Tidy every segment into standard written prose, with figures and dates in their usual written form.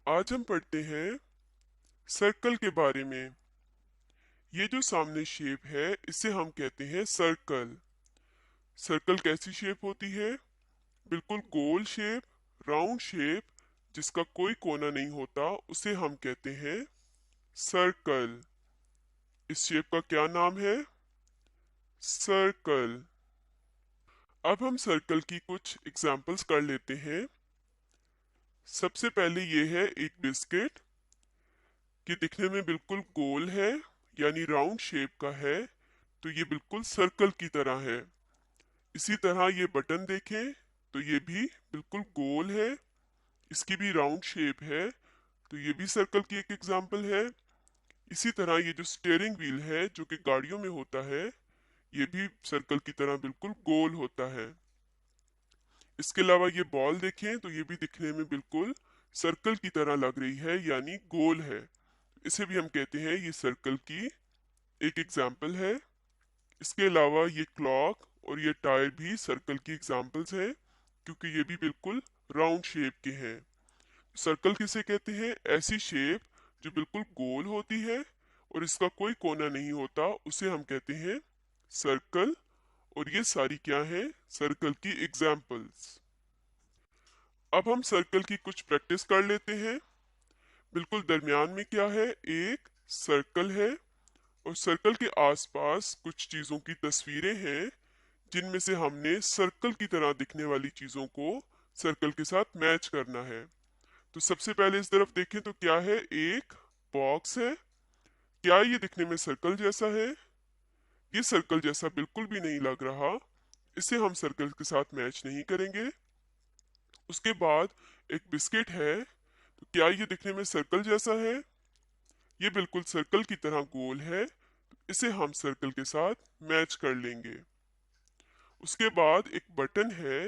आज हम पढ़ते हैं सर्कल के बारे में। ये जो सामने शेप है इसे हम कहते हैं सर्कल। सर्कल कैसी शेप होती है? बिल्कुल गोल शेप, राउंड शेप, जिसका कोई कोना नहीं होता, उसे हम कहते हैं सर्कल। इस शेप का क्या नाम है? सर्कल। अब हम सर्कल की कुछ एग्जांपल्स कर लेते हैं। सबसे पहले ये है एक बिस्किट, कि दिखने में बिल्कुल गोल है यानी राउंड शेप का है, तो ये बिल्कुल सर्कल की तरह है। इसी तरह ये बटन देखें तो ये भी बिल्कुल गोल है, इसकी भी राउंड शेप है, तो ये भी सर्कल की एक एग्जांपल है। इसी तरह ये जो स्टीयरिंग व्हील है जो कि गाड़ियों में होता है, ये भी सर्कल की तरह बिल्कुल गोल होता है। इसके अलावा ये बॉल देखें तो ये भी दिखने में बिल्कुल सर्कल की तरह लग रही है यानी गोल है। इसे भी हम कहते हैं ये सर्कल की एक एग्जाम्पल है। इसके अलावा ये क्लॉक और ये टायर भी सर्कल की एग्जाम्पल्स हैं, क्योंकि ये भी बिल्कुल राउंड शेप के हैं। सर्कल किसे कहते हैं? ऐसी शेप जो बिल्कुल गोल होती है और इसका कोई कोना नहीं होता, उसे हम कहते हैं सर्कल। और ये सारी क्या है? सर्कल की एग्जाम्पल्स। अब हम सर्कल की कुछ प्रैक्टिस कर लेते हैं। बिल्कुल दरमियान में क्या है? एक सर्कल है और सर्कल के आसपास कुछ चीजों की तस्वीरें हैं, जिनमें से हमने सर्कल की तरह दिखने वाली चीजों को सर्कल के साथ मैच करना है। तो सबसे पहले इस तरफ देखें तो क्या है? एक बॉक्स है। क्या ये दिखने में सर्कल जैसा है? ये सर्कल जैसा बिल्कुल भी नहीं लग रहा, इसे हम सर्कल के साथ मैच नहीं करेंगे। उसके बाद एक बिस्किट है, तो क्या ये दिखने में सर्कल जैसा है? ये बिल्कुल सर्कल की तरह गोल है, तो इसे हम सर्कल के साथ मैच कर लेंगे। उसके बाद एक बटन है,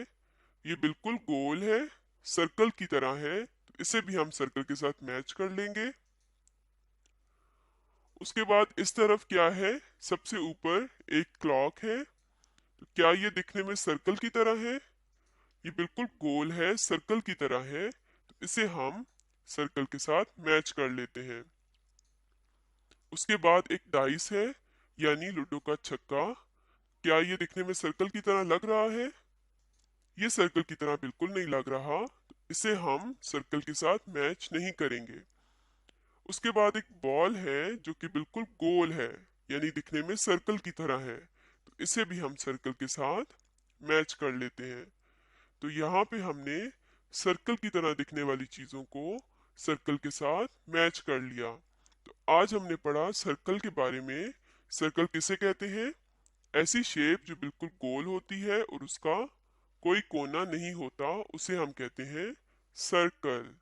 ये बिल्कुल गोल है, सर्कल की तरह है, तो इसे भी हम सर्कल के साथ मैच कर लेंगे। उसके बाद इस तरफ क्या है? सबसे ऊपर एक क्लॉक है, तो क्या ये दिखने में सर्कल की तरह है? ये बिल्कुल गोल है, सर्कल की तरह है, तो इसे हम सर्कल के साथ मैच कर लेते हैं। उसके बाद एक डाइस है यानी लूडो का छक्का। क्या ये दिखने में सर्कल की तरह लग रहा है? ये सर्कल की तरह बिल्कुल नहीं लग रहा, तो इसे हम सर्कल के साथ मैच नहीं करेंगे। उसके बाद एक बॉल है जो कि बिल्कुल गोल है यानी दिखने में सर्कल की तरह है, तो इसे भी हम सर्कल के साथ मैच कर लेते हैं। तो यहाँ पे हमने सर्कल की तरह दिखने वाली चीजों को सर्कल के साथ मैच कर लिया। तो आज हमने पढ़ा सर्कल के बारे में। सर्कल किसे कहते हैं? ऐसी शेप जो बिल्कुल गोल होती है और उसका कोई कोना नहीं होता, उसे हम कहते हैं सर्कल।